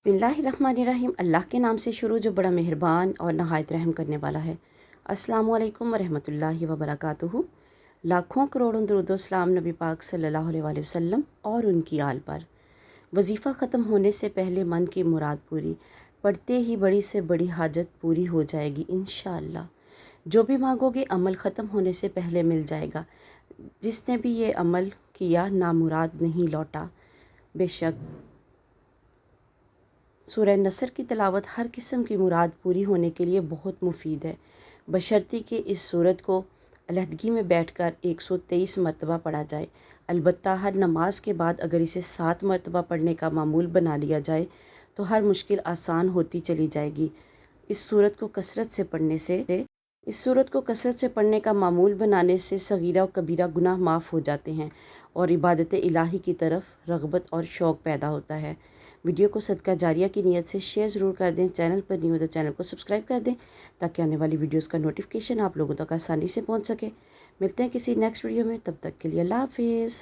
बिस्मिल्लाहिर्रहमानिर्रहीम। अल्लाह के नाम से शुरू जो बड़ा मेहरबान और नहायत रहम करने वाला है। अस्सलामु अलैकुम वरहमतुल्लाहि वबरकातुहू। लाखों करोड़ों दरूद व सलाम नबी पाक सल्लल्लाहु अलैहि वसल्लम और उनकी आल पर। वजीफ़ा ख़त्म होने से पहले मन की मुराद पूरी, पढ़ते ही बड़ी से बड़ी हाजत पूरी हो जाएगी इंशाअल्लाह। जो भी मांगोगे अमल ख़त्म होने से पहले मिल जाएगा। जिसने भी ये अमल किया नामुराद नहीं लौटा। बेशक सूरह नसर की तिलावत हर किस्म की मुराद पूरी होने के लिए बहुत मुफीद है, बशर्ते कि इस सूरत को अलहदगी में बैठकर 123 मरतबा पढ़ा जाए। अलबत्ता हर नमाज के बाद अगर इसे 7 मरतबा पढ़ने का मामूल बना लिया जाए तो हर मुश्किल आसान होती चली जाएगी। इस सूरत को कसरत से पढ़ने का मामूल बनाने से सगीरा और कबीरा गुनाह माफ़ हो जाते हैं और इबादत इलाही की तरफ रग़बत और शौक़ पैदा होता है। वीडियो को सदका जारिया की नीयत से शेयर ज़रूर कर दें। चैनल पर न्यू हो तो चैनल को सब्सक्राइब कर दें ताकि आने वाली वीडियोस का नोटिफिकेशन आप लोगों तक आसानी से पहुंच सके। मिलते हैं किसी नेक्स्ट वीडियो में, तब तक के लिए अल्लाह हाफिज़।